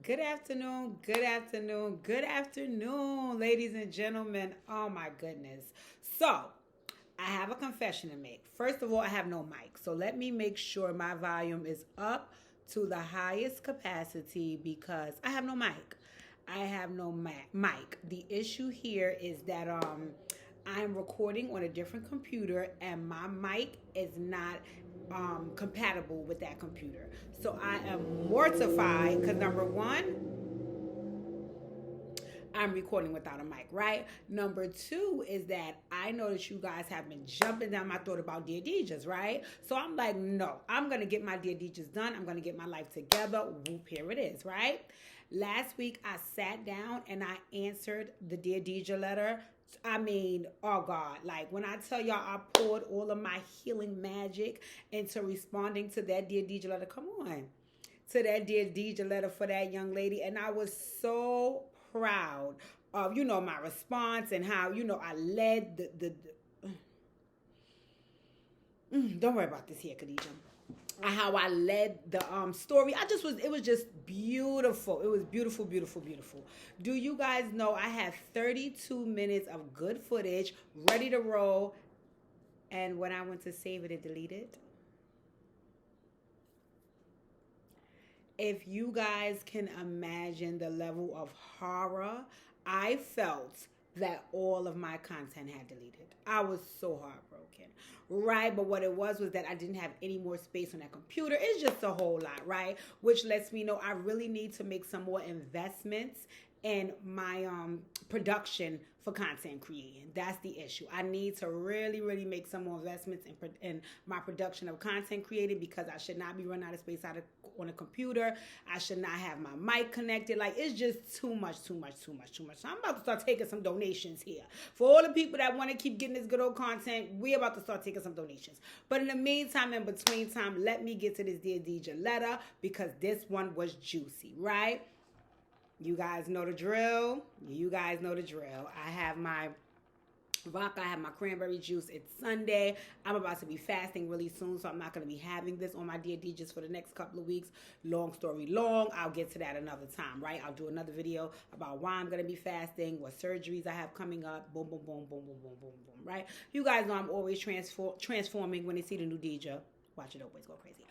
Good afternoon, good afternoon, good afternoon, ladies and gentlemen. Oh my goodness. So, I have a confession to make. First of all, I have no mic. So, let me make sure my volume is up to the highest capacity because I have no mic. I have no mic. The issue here is that I'm recording on a different computer and my mic is not compatible with that computer. So I am mortified because number one, I'm recording without a mic, right? Number two is that I know that you guys have been jumping down my throat about Dear Deejas, right? So I'm like, no, I'm going to get my Dear Deejas done. I'm going to get my life together. Whoop, here it is, right? Last week I sat down and I answered the Dear Deeja letter. I mean, oh God, like when I tell y'all I poured all of my healing magic into responding to that Dear Deeja letter, come on, to that Dear Deeja letter for that young lady. And I was so proud of, my response and how, I led don't worry about this here, Khadijah. How I led the story. It was just beautiful. It was beautiful, beautiful, beautiful. Do you guys know I have 32 minutes of good footage ready to roll? And when I went to save it, it deleted. If you guys can imagine the level of horror I felt that all of my content had deleted. I was so heartbroken, right? But what it was that I didn't have any more space on that computer. It's just a whole lot, right? Which lets me know I really need to make some more investments in my production for content creating. That's the issue. I need to really, really make some more investments in my production of content creating because I should not be running out of space on a computer. I should not have my mic connected. Like, it's just too much, too much, too much, too much. So I'm about to start taking some donations here. For all the people that want to keep getting this good old content, we're about to start taking some donations. But in the meantime, in between time, let me get to this Dear Deeja letter because this one was juicy, right? You guys know the drill. You guys know the drill. I have my vodka, I have my cranberry juice. It's Sunday. I'm about to be fasting really soon, so I'm not going to be having this on my Dear Deejas for the next couple of weeks. Long story long. I'll get to that another time, right? I'll do another video about why I'm going to be fasting, what surgeries I have coming up. Boom, boom, boom, boom, boom, boom, boom, boom, right? You guys know I'm always transforming when they see the new Deeja. Watch it always go crazy.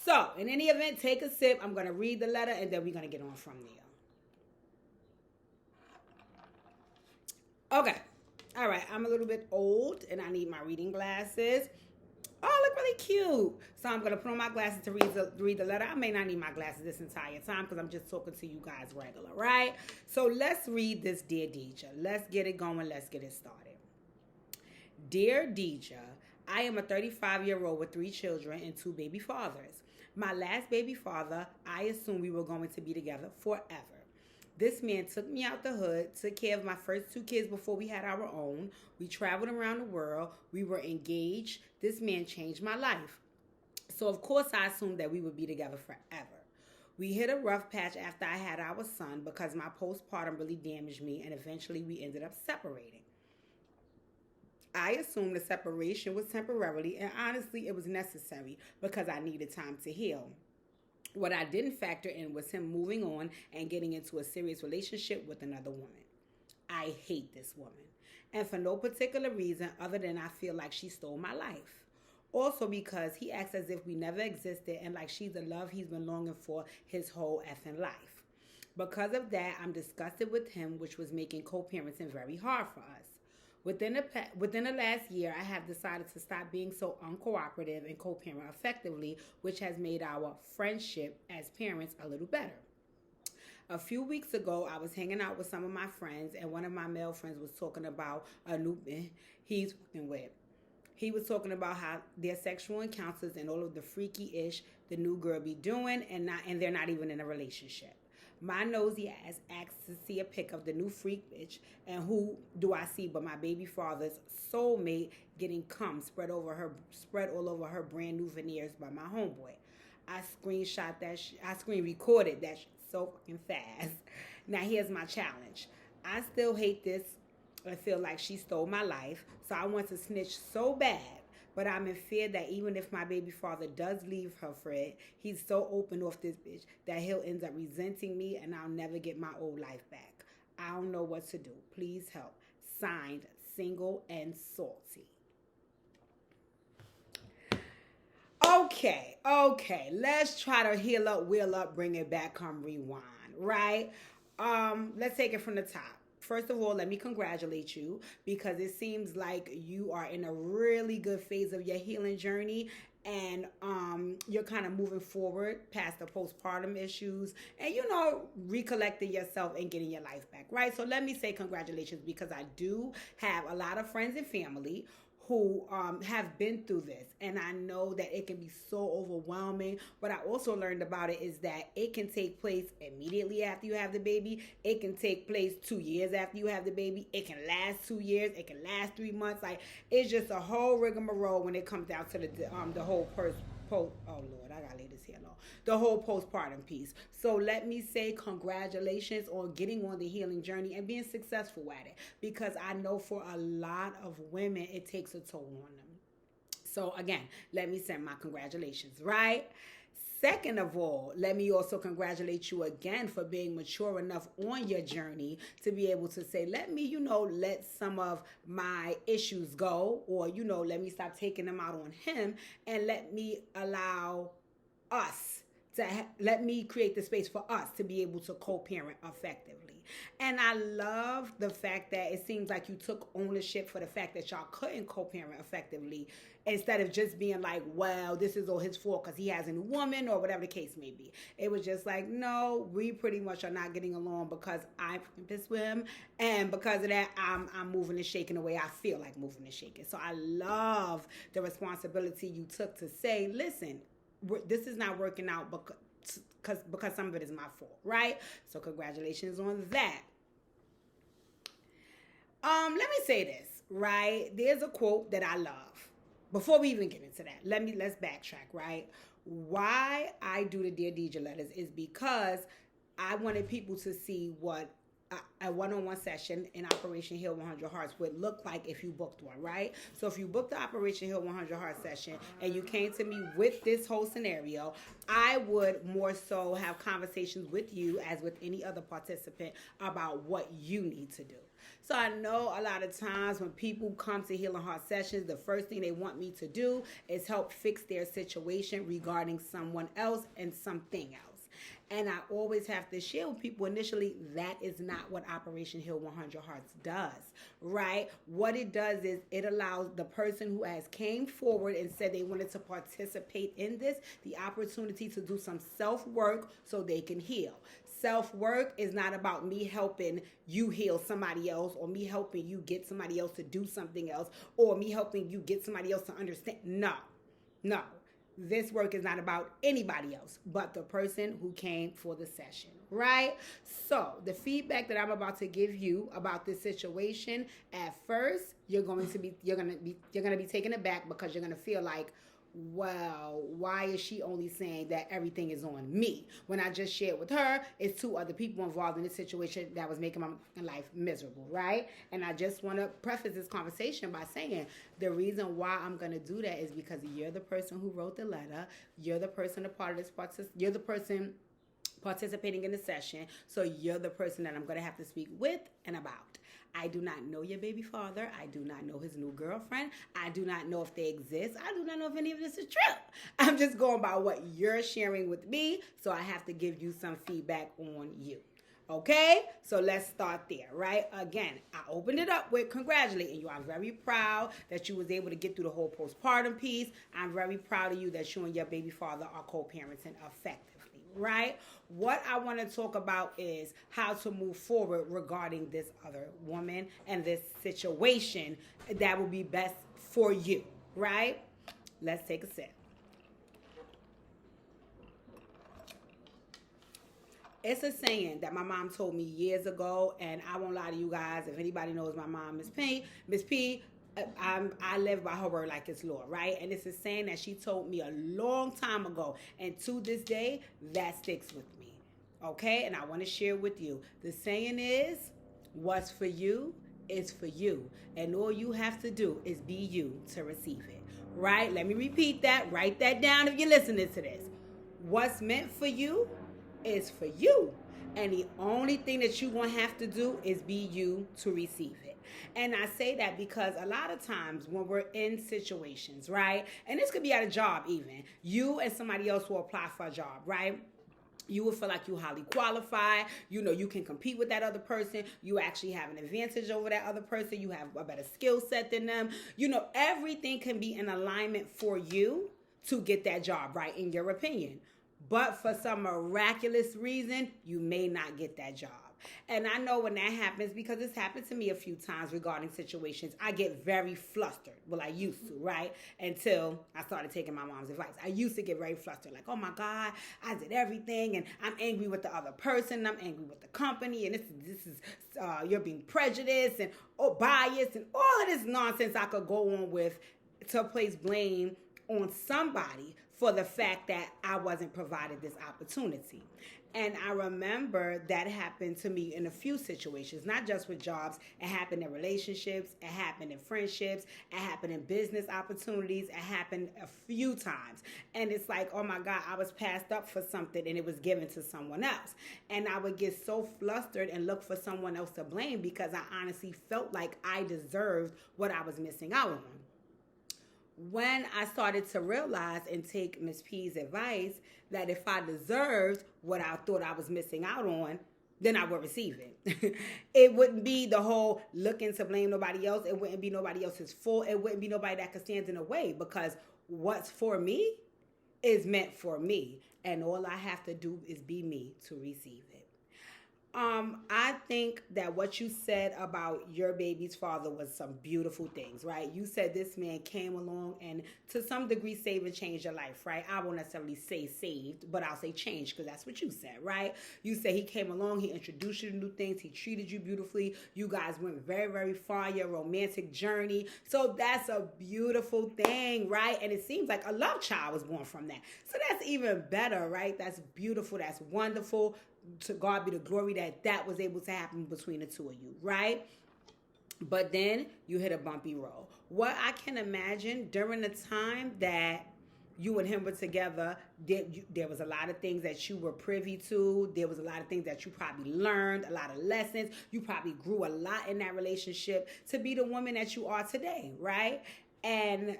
So, in any event, take a sip. I'm going to read the letter, and then we're going to get on from there. Okay. All right. I'm a little bit old and I need my reading glasses. Oh, I look really cute. So I'm going to put on my glasses to read the letter. I may not need my glasses this entire time because I'm just talking to you guys regular, right? So let's read this Dear Deeja. Let's get it going. Let's get it started. Dear Deeja, I am a 35-year-old with 3 children and 2 baby fathers. My last baby father, I assumed we were going to be together forever. This man took me out the hood, took care of my first 2 kids before we had our own. We traveled around the world. We were engaged. This man changed my life. So, of course, I assumed that we would be together forever. We hit a rough patch after I had our son because my postpartum really damaged me, and eventually we ended up separating. I assumed the separation was temporarily, and honestly, it was necessary because I needed time to heal. What I didn't factor in was him moving on and getting into a serious relationship with another woman. I hate this woman. And for no particular reason other than I feel like she stole my life. Also because he acts as if we never existed and like she's the love he's been longing for his whole effing life. Because of that, I'm disgusted with him, which was making co-parenting very hard for us. Within the last year, I have decided to stop being so uncooperative and co-parent effectively, which has made our friendship as parents a little better. A few weeks ago, I was hanging out with some of my friends, and one of my male friends was talking about a new he's fucking with. He was talking about how their sexual encounters and all of the freaky ish the new girl be doing, and they're not even in a relationship. My nosy ass asked to see a pic of the new freak bitch, and who do I see but my baby father's soulmate getting cum spread all over her brand new veneers by my homeboy. I screen recorded that shit so fucking fast. Now here's my challenge. I still hate this. I feel like she stole my life, so I want to snitch so bad But I'm in fear that even if my baby father does leave her, Fred, he's so open off this bitch that he'll end up resenting me and I'll never get my old life back. I don't know what to do. Please help. Signed, Single and Salty. Okay. Let's try to heal up, wheel up, bring it back, come rewind, right? Let's take it from the top. First of all, let me congratulate you because it seems like you are in a really good phase of your healing journey and you're kind of moving forward past the postpartum issues and, recollecting yourself and getting your life back, right? So let me say congratulations because I do have a lot of friends and family who have been through this. And I know that it can be so overwhelming. What I also learned about it is that it can take place immediately after you have the baby. It can take place 2 years after you have the baby. It can last 2 years. It can last 3 months. Like, it's just a whole rigmarole when it comes down to the whole oh Lord, I gotta lay this here low. The whole postpartum piece. So let me say congratulations on getting on the healing journey and being successful at it. Because I know for a lot of women, it takes a toll on them. So again, let me send my congratulations, right? Second of all, let me also congratulate you again for being mature enough on your journey to be able to say, let me, let some of my issues go, or, let me stop taking them out on him and let me allow us let me create the space for us to be able to co-parent effectively. And I love the fact that it seems like you took ownership for the fact that y'all couldn't co-parent effectively instead of just being like, well, this is all his fault because he has a new woman or whatever the case may be. It was just like, no, we pretty much are not getting along because I this with him, and because of that, I'm moving and shaking the way I feel like moving and shaking. So I love the responsibility you took to say, listen, this is not working out because some of it is my fault, right? So congratulations on that. Let me say this, right? There's a quote that I love. Before we even get into that, let's backtrack, right? Why I do the Dear Deidre letters is because I wanted people to see what a one-on-one session in Operation Heal 100 Hearts would look like if you booked one, right? So if you booked the Operation Heal 100 Hearts session and you came to me with this whole scenario, I would more so have conversations with you as with any other participant about what you need to do. So I know a lot of times when people come to Healing Heart sessions, the first thing they want me to do is help fix their situation regarding someone else and something else. And I always have to share with people initially that is not what Operation Heal 100 Hearts does, right? What it does is it allows the person who has came forward and said they wanted to participate in this the opportunity to do some self-work so they can heal. Self-work is not about me helping you heal somebody else or me helping you get somebody else to do something else or me helping you get somebody else to understand. No. This work is not about anybody else but the person who came for the session, right? So the feedback that I'm about to give you about this situation, at first you're gonna be taken aback because you're gonna feel like, well, why is she only saying that everything is on me? When I just shared with her, it's 2 other people involved in this situation that was making my life miserable, right? And I just want to preface this conversation by saying the reason why I'm going to do that is because you're the person who wrote the letter. You're the person you're the person participating in the session. So you're the person that I'm going to have to speak with and about. I do not know your baby father. I do not know his new girlfriend. I do not know if they exist. I do not know if any of this is true. I'm just going by what you're sharing with me, so I have to give you some feedback on you. Okay? So let's start there, right? Again, I opened it up with congratulating you. I'm very proud that you was able to get through the whole postpartum piece. I'm very proud of you that you and your baby father are co-parenting effectively. Right? What I want to talk about is how to move forward regarding this other woman and this situation that will be best for you, right? Let's take a sip. It's a saying that my mom told me years ago, and I won't lie to you guys. If anybody knows my mom, Miss P, I live by her word like it's law, right? And it's a saying that she told me a long time ago, and to this day, that sticks with me, okay? And I want to share with you. The saying is, what's for you is for you, and all you have to do is be you to receive it. right? Let me repeat that. Write that down if you're listening to this. What's meant for you is for you. And the only thing that you're going to have to do is be you to receive it. And I say that because a lot of times when we're in situations, right? And this could be at a job even. You and somebody else will apply for a job, right? You will feel like you highly qualified. You know, you can compete with that other person. You actually have an advantage over that other person. You have a better skill set than them. You know, everything can be in alignment for you to get that job, right? In your opinion. But for some miraculous reason, you may not get that job. And I know when that happens, because it's happened to me a few times regarding situations, I get very flustered. Well, I used to, right? Until I started taking my mom's advice. I used to get very flustered, like, oh my God, I did everything, and I'm angry with the other person, I'm angry with the company, and this is you're being prejudiced and biased, and all of this nonsense I could go on with to place blame on somebody for the fact that I wasn't provided this opportunity. And I remember that happened to me in a few situations, not just with jobs. It happened in relationships. It happened in friendships. It happened in business opportunities. It happened a few times. And it's like, oh my God, I was passed up for something and it was given to someone else. And I would get so flustered and look for someone else to blame because I honestly felt like I deserved what I was missing out on. When I started to realize and take Miss P's advice that if I deserved what I thought I was missing out on, then I would receive it. It wouldn't be the whole looking to blame nobody else. It wouldn't be nobody else's fault. It wouldn't be nobody that could stand in the way because what's for me is meant for me. And all I have to do is be me to receive it. I think that what you said about your baby's father was some beautiful things, right? You said this man came along and to some degree saved and changed your life, right? I won't necessarily say saved, but I'll say changed because that's what you said, right? You said he came along, he introduced you to new things, he treated you beautifully. You guys went very, very far, your romantic journey. So that's a beautiful thing, right? And it seems like a love child was born from that. So that's even better, right? That's beautiful. That's wonderful. To God be the glory that was able to happen between the two of you, right? But then you hit a bumpy road. What I can imagine during the time that you and him were together, there was a lot of things that you were privy to. There was a lot of things that you probably learned, a lot of lessons. You probably grew a lot in that relationship to be the woman that you are today, right? And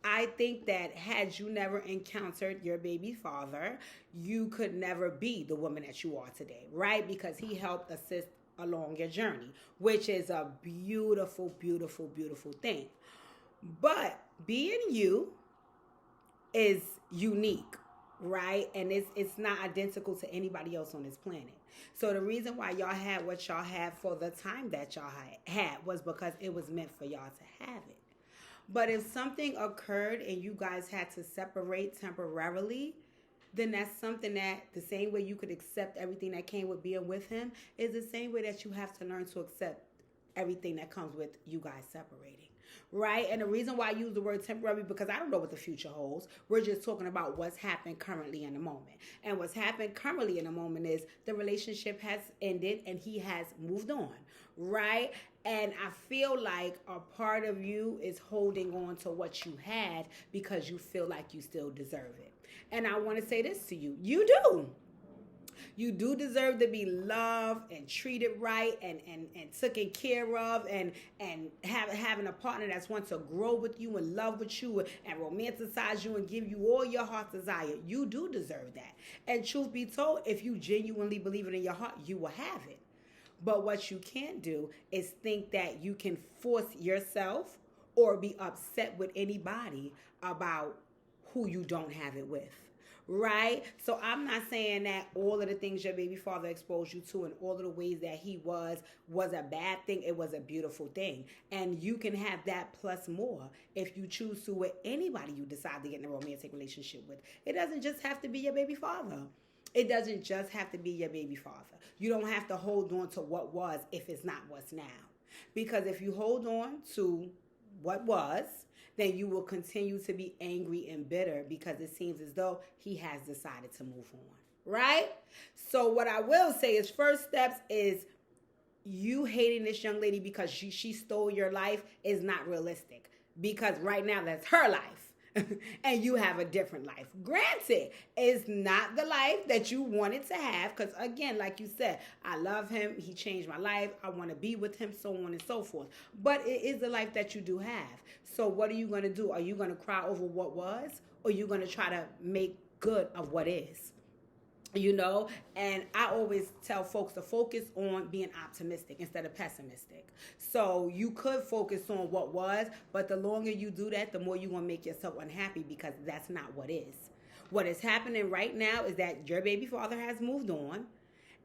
I think that had you never encountered your baby father, you could never be the woman that you are today, right? Because he helped assist along your journey, which is a beautiful, beautiful, beautiful thing. But being you is unique, right? And it's not identical to anybody else on this planet. So the reason why y'all had what y'all had for the time that y'all had was because it was meant for y'all to have it. But if something occurred and you guys had to separate temporarily, then that's something that the same way you could accept everything that came with being with him is the same way that you have to learn to accept everything that comes with you guys separating, right? And the reason why I use the word temporary because I don't know what the future holds. We're just talking about what's happened currently in the moment. And what's happened currently in the moment is the relationship has ended and he has moved on, right? And I feel like a part of you is holding on to what you had because you feel like you still deserve it. And I want to say this to you. You do. You do deserve to be loved and treated right and taken care of and having a partner that's wants to grow with you and love with you and romanticize you and give you all your heart's desire. You do deserve that. And truth be told, if you genuinely believe it in your heart, you will have it. But what you can't do is think that you can force yourself or be upset with anybody about who you don't have it with, right? So I'm not saying that all of the things your baby father exposed you to and all of the ways that he was a bad thing. It was a beautiful thing. And you can have that plus more if you choose to with anybody you decide to get in a romantic relationship with. It doesn't just have to be your baby father. It doesn't just have to be your baby father. You don't have to hold on to what was if it's not what's now. Because if you hold on to what was, then you will continue to be angry and bitter because it seems as though he has decided to move on, right? So what I will say is first steps is you hating this young lady because she stole your life is not realistic. because right now that's her life. And you have a different life. Granted, it's not the life that you wanted to have because, again, like you said, I love him. He changed my life. I want to be with him, so on and so forth. But it is the life that you do have. So what are you going to do? Are you going to cry over what was, or are you going to try to make good of what is? You know, and I always tell folks to focus on being optimistic instead of pessimistic. So you could focus on what was, but the longer you do that, the more you're going to make yourself unhappy because that's not what is. What is happening right now is that your baby father has moved on.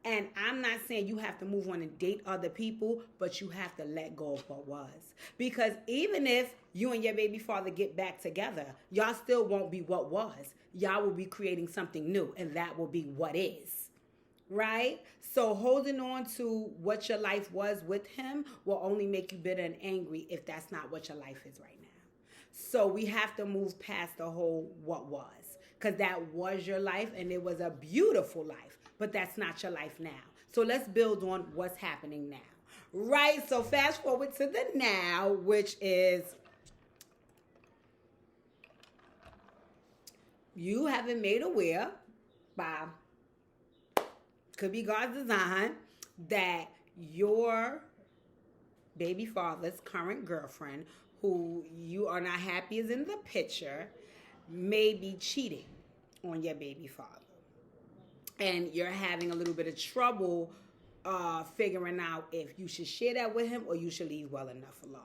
And I'm not saying you have to move on and date other people, but you have to let go of what was. Because even if you and your baby father get back together, y'all still won't be what was. Y'all will be creating something new, and that will be what is. Right? So holding on to what your life was with him will only make you bitter and angry if that's not what your life is right now. So we have to move past the whole what was. Because that was your life, and it was a beautiful life. But that's not your life now. So let's build on what's happening now. Right? So fast forward to the now, which is you have been made aware by, could be God's design, that your baby father's current girlfriend, who you are not happy is in the picture, may be cheating on your baby father. And you're having a little bit of trouble figuring out if you should share that with him or you should leave well enough alone.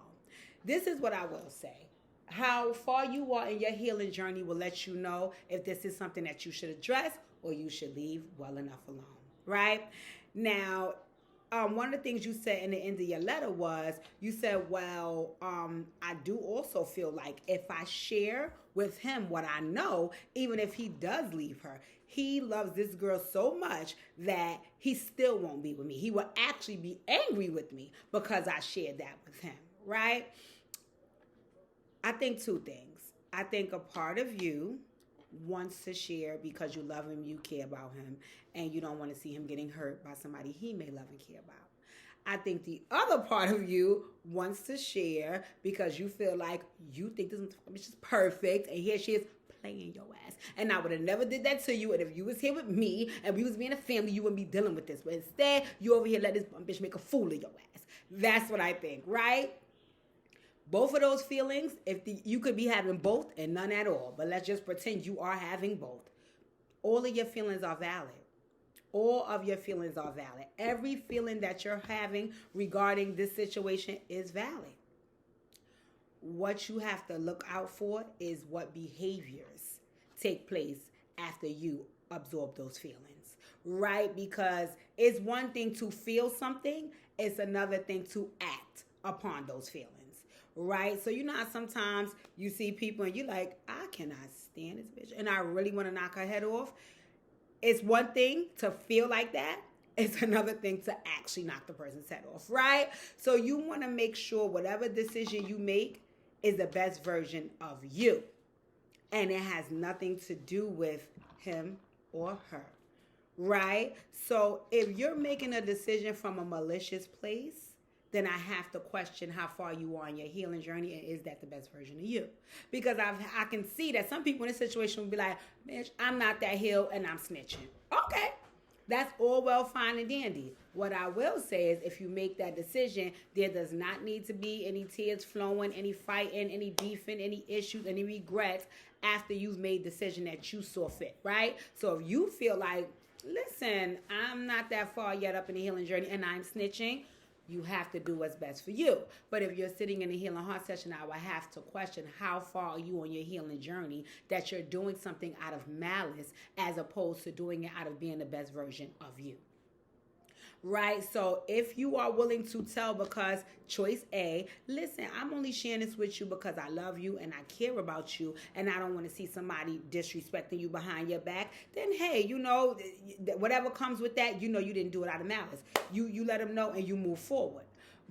This is what I will say. How far you are in your healing journey will let you know if this is something that you should address or you should leave well enough alone, right? Now, one of the things you said in the end of your letter was, you said, well, I do also feel like if I share with him what I know, even if he does leave her, he loves this girl so much that he still won't be with me. He will actually be angry with me because I shared that with him, right? I think two things. I think a part of you wants to share because you love him, you care about him, and you don't want to see him getting hurt by somebody he may love and care about. I think the other part of you wants to share because you feel like you think this is perfect, and here she is playing your ass. And I would have never did that to you, and if you was here with me and we was being a family, you wouldn't be dealing with this. But instead, you over here let this bitch make a fool of your ass. That's what I think, right? Both of those feelings, you could be having both and none at all, but let's just pretend you are having both. All of your feelings are valid. All of your feelings are valid. Every feeling that you're having regarding this situation is valid. What you have to look out for is what behaviors take place after you absorb those feelings, right? Because it's one thing to feel something, it's another thing to act upon those feelings. Right? So you know how sometimes you see people and you're like, I cannot stand this bitch, and I really want to knock her head off. It's one thing to feel like that. It's another thing to actually knock the person's head off, right? So you want to make sure whatever decision you make is the best version of you. And it has nothing to do with him or her, right? So if you're making a decision from a malicious place, then I have to question how far you are in your healing journey, and is that the best version of you? Because I can see that some people in this situation will be like, bitch, I'm not that healed and I'm snitching. Okay, that's all well, fine and dandy. What I will say is if you make that decision, there does not need to be any tears flowing, any fighting, any beefing, any issues, any regrets after you've made the decision that you saw fit, right? So if you feel like, listen, I'm not that far yet up in the healing journey and I'm snitching, you have to do what's best for you. But if you're sitting in a healing heart session, I would have to question how far are you on your healing journey that you're doing something out of malice as opposed to doing it out of being the best version of you. Right? So if you are willing to tell because choice A, listen, I'm only sharing this with you because I love you and I care about you and I don't want to see somebody disrespecting you behind your back, then hey, you know, whatever comes with that, you know you didn't do it out of malice. You let them know and you move forward.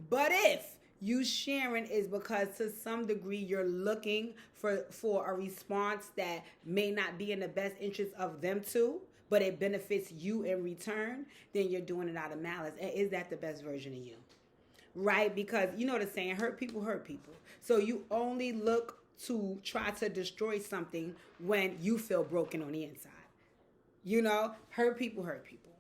But if you sharing is because to some degree you're looking for a response that may not be in the best interest of them too, but it benefits you in return, then you're doing it out of malice. And is that the best version of you? right? Because you know the saying, hurt people hurt people. So you only look to try to destroy something when you feel broken on the inside. You know, hurt people hurt people.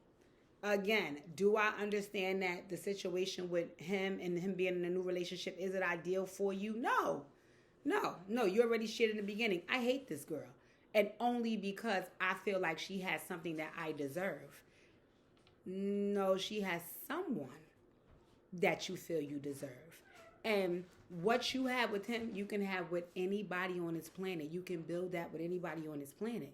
Again, do I understand that the situation with him and him being in a new relationship, is it ideal for you? No. No, you already shared in the beginning. I hate this girl. And only because I feel like she has something that I deserve. No, she has someone that you feel you deserve. And what you have with him, you can have with anybody on this planet. You can build that with anybody on this planet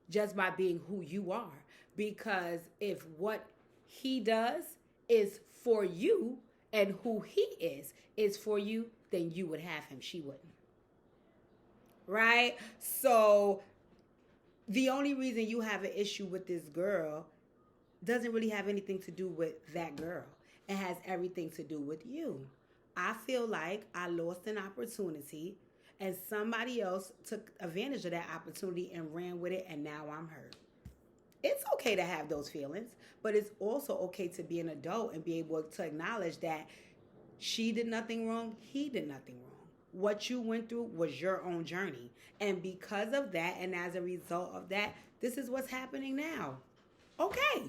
just by being who you are. Because if what he does is for you and who he is for you, then you would have him. She wouldn't. Right? So the only reason you have an issue with this girl doesn't really have anything to do with that girl. It has everything to do with you. I feel like I lost an opportunity and somebody else took advantage of that opportunity and ran with it, and now I'm hurt. It's okay to have those feelings, but it's also okay to be an adult and be able to acknowledge that she did nothing wrong, he did nothing wrong. What you went through was your own journey. And because of that, and as a result of that, this is what's happening now. Okay.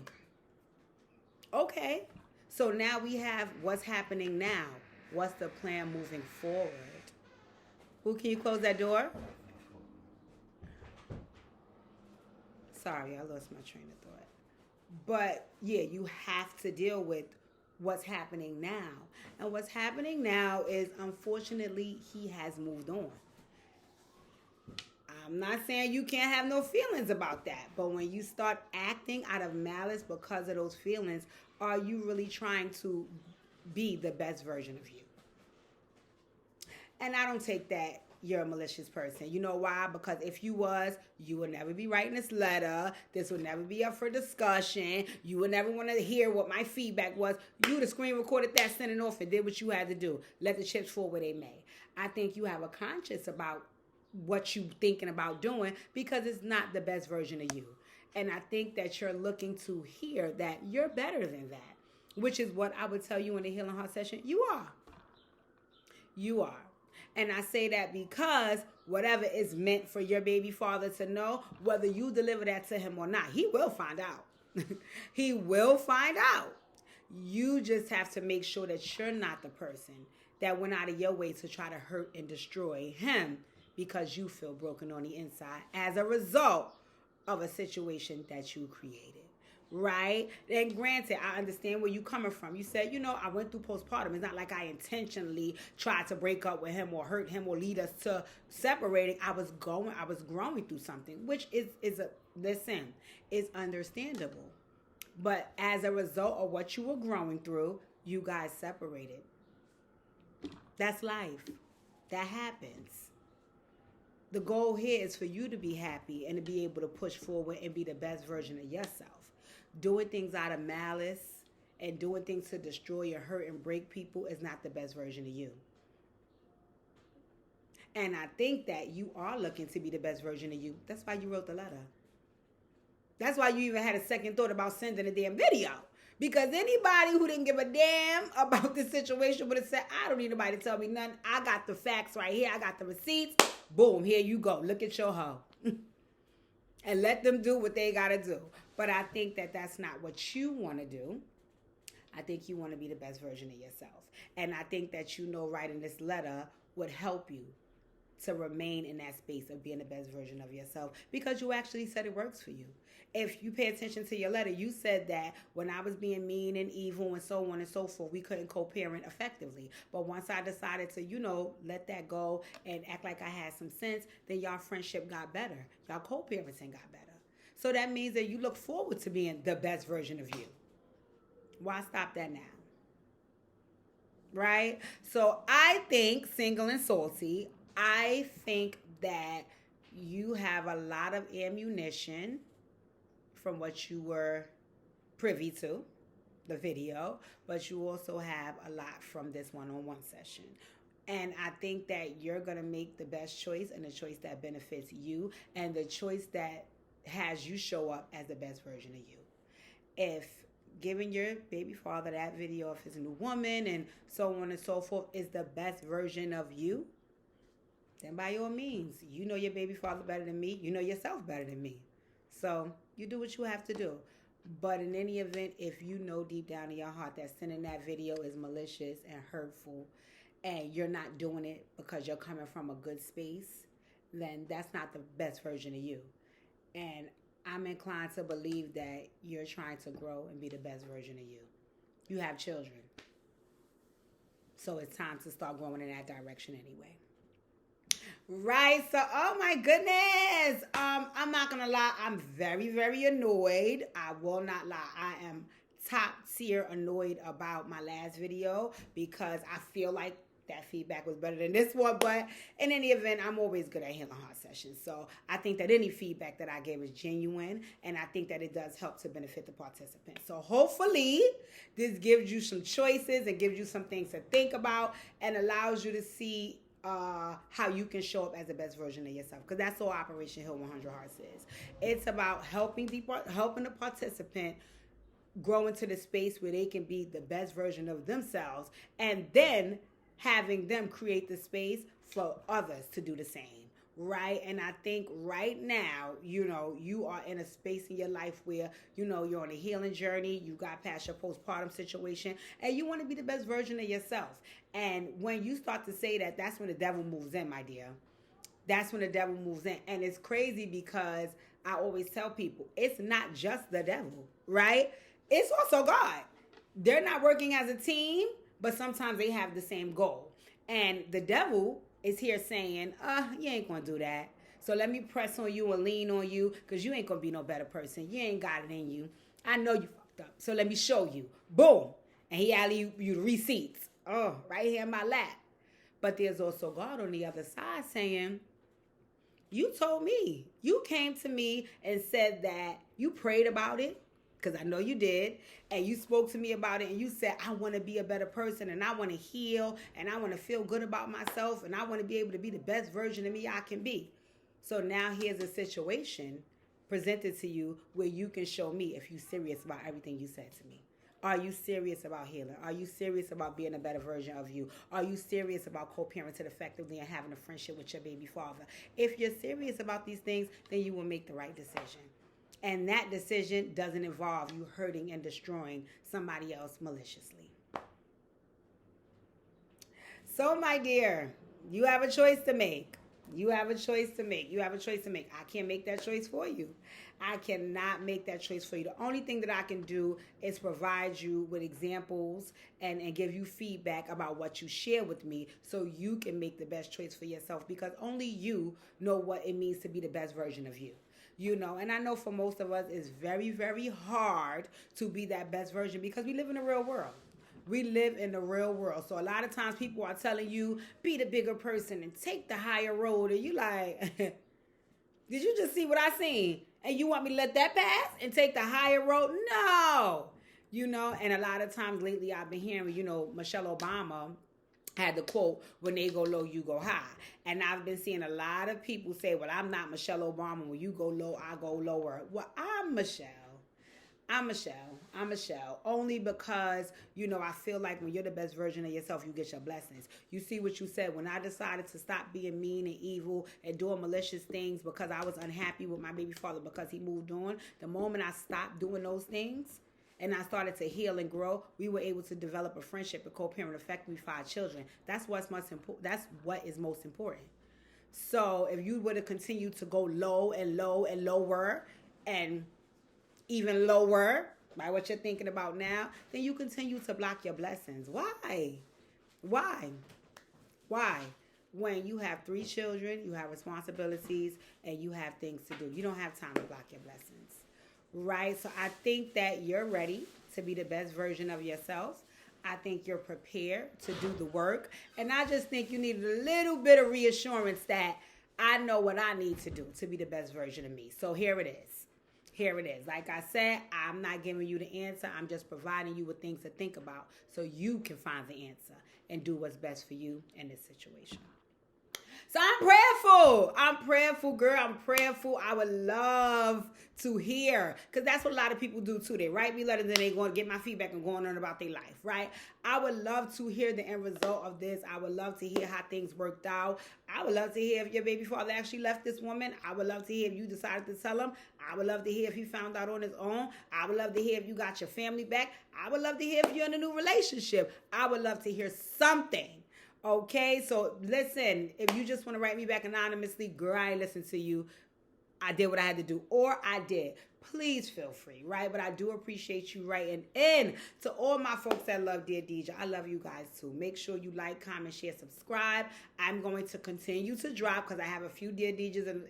So now we have what's happening now. What's the plan moving forward? Who, can you close that door? Sorry, I lost my train of thought. But yeah, you have to deal with what's happening now. And what's happening now is, unfortunately, he has moved on. I'm not saying you can't have no feelings about that, but when you start acting out of malice because of those feelings, are you really trying to be the best version of you? And I don't take that you're a malicious person. You know why? Because if you was, you would never be writing this letter. This would never be up for discussion. You would never want to hear what my feedback was. You would have screen recorded that, sent it off, and did what you had to do. Let the chips fall where they may. I think you have a conscience about what you thinking about doing, because it's not the best version of you. And I think that you're looking to hear that you're better than that, which is what I would tell you in the Healing Heart session. You are. You are. And I say that because whatever is meant for your baby father to know, whether you deliver that to him or not, he will find out. He will find out. You just have to make sure that you're not the person that went out of your way to try to hurt and destroy him because you feel broken on the inside as a result of a situation that you created. Right? And granted, I understand where you're coming from. You said, I went through postpartum. It's not like I intentionally tried to break up with him or hurt him or lead us to separating. I was growing through something, which is understandable. But as a result of what you were growing through, you guys separated. That's life. That happens. The goal here is for you to be happy and to be able to push forward and be the best version of yourself. Doing things out of malice and doing things to destroy or hurt and break people is not the best version of you. And I think that you are looking to be the best version of you. That's why you wrote the letter. That's why you even had a second thought about sending a damn video. Because anybody who didn't give a damn about this situation would have said, I don't need nobody to tell me nothing. I got the facts right here. I got the receipts. Boom, here you go. Look at your hoe. And let them do what they got to do. But I think that that's not what you want to do. I think you want to be the best version of yourself. And I think that writing this letter would help you to remain in that space of being the best version of yourself, because you actually said it works for you. If you pay attention to your letter, you said that when I was being mean and evil and so on and so forth, we couldn't co-parent effectively. But once I decided to, let that go and act like I had some sense, then y'all friendship got better. Y'all co-parenting got better. So that means that you look forward to being the best version of you. Why stop that now? Right? So I think, single and salty, I think that you have a lot of ammunition from what you were privy to, the video, but you also have a lot from this one-on-one session. And I think that you're going to make the best choice, and the choice that benefits you, and the choice that has you show up as the best version of you. If giving your baby father that video of his new woman and so on and so forth is the best version of you, then by all means, you know your baby father better than me. You know yourself better than me. So you do what you have to do. But in any event, if you know deep down in your heart that sending that video is malicious and hurtful and you're not doing it because you're coming from a good space, then that's not the best version of you. And I'm inclined to believe that you're trying to grow and be the best version of you. You have children. So it's time to start growing in that direction anyway. Right, so oh my goodness. I'm not gonna lie, I'm very, very annoyed. I will not lie. I am top tier annoyed about my last video because I feel like that feedback was better than this one. But in any event, I'm always good at handling hard sessions. So I think that any feedback that I gave is genuine, and I think that it does help to benefit the participants. So hopefully this gives you some choices and gives you some things to think about and allows you to see how you can show up as the best version of yourself, because that's all Operation Heal 100 Hearts is. It's about helping the participant grow into the space where they can be the best version of themselves, and then having them create the space for others to do the same, right? And I think right now, you are in a space in your life where, you're on a healing journey, you got past your postpartum situation, and you want to be the best version of yourself. And when you start to say that, that's when the devil moves in, my dear. That's when the devil moves in. And it's crazy because I always tell people, it's not just the devil, right? It's also God. They're not working as a team, but sometimes they have the same goal. And the devil is here saying, you ain't going to do that. So let me press on you and lean on you because you ain't going to be no better person. You ain't got it in you. I know you fucked up. So let me show you. Boom. And he alley you the receipts. Oh, right here in my lap. But there's also God on the other side saying, you told me. You came to me and said that you prayed about it, because I know you did, and you spoke to me about it, and you said, I want to be a better person, and I want to heal, and I want to feel good about myself, and I want to be able to be the best version of me I can be. So now here's a situation presented to you where you can show me if you're serious about everything you said to me. Are you serious about healing? Are you serious about being a better version of you? Are you serious about co-parenting effectively and having a friendship with your baby father? If you're serious about these things, then you will make the right decision. And that decision doesn't involve you hurting and destroying somebody else maliciously. So, my dear, you have a choice to make. You have a choice to make. You have a choice to make. I can't make that choice for you. I cannot make that choice for you. The only thing that I can do is provide you with examples and give you feedback about what you share with me so you can make the best choice for yourself, because only you know what it means to be the best version of you. And I know for most of us, it's very, very hard to be that best version because we live in the real world. We live in the real world. So a lot of times people are telling you, be the bigger person and take the higher road. And you like, did you just see what I seen? And you want me to let that pass and take the higher road? No. And a lot of times lately I've been hearing, Michelle Obama had the quote, when they go low, you go high. And I've been seeing a lot of people say, well, I'm not Michelle Obama. When you go low, I go lower. Well, I'm Michelle. Only because, I feel like when you're the best version of yourself, you get your blessings. You see what you said. When I decided to stop being mean and evil and doing malicious things because I was unhappy with my baby father because he moved on, the moment I stopped doing those things and I started to heal and grow, we were able to develop a friendship and co-parent effectively for our children. That's what is most important. So if you were to continue to go low and low and lower and even lower by what you're thinking about now, then you continue to block your blessings. Why? When you have 3 children, you have responsibilities, and you have things to do. You don't have time to block your blessings, right? So I think that you're ready to be the best version of yourself. I think you're prepared to do the work. And I just think you need a little bit of reassurance that I know what I need to do to be the best version of me. So here it is. Like I said, I'm not giving you the answer. I'm just providing you with things to think about so you can find the answer and do what's best for you in this situation. So I'm prayerful. I'm prayerful, girl. I'm prayerful. I would love to hear, because that's what a lot of people do too. They write me letters and they go and get my feedback and go on about their life, right? I would love to hear the end result of this. I would love to hear how things worked out. I would love to hear if your baby father actually left this woman. I would love to hear if you decided to tell him. I would love to hear if he found out on his own. I would love to hear if you got your family back. I would love to hear if you're in a new relationship. I would love to hear something. Okay, so listen, if you just want to write me back anonymously, girl, I ain't listen to you. I did what I had to do, or I did. Please feel free, right? But I do appreciate you writing in. To all my folks that love Dear Deja, I love you guys too. Make sure you like, comment, share, subscribe. I'm going to continue to drop because I have a few Dear Dejas and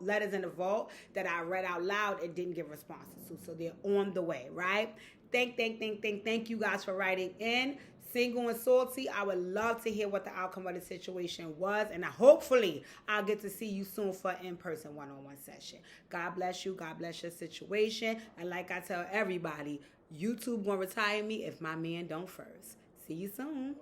letters in the vault that I read out loud and didn't give responses to. So they're on the way, right? Thank you guys for writing in. Single and salty, I would love to hear what the outcome of the situation was, and hopefully I'll get to see you soon for an in-person one-on-one session. God bless you. God bless your situation. And like I tell everybody, YouTube gonna retire me if my man don't first. See you soon.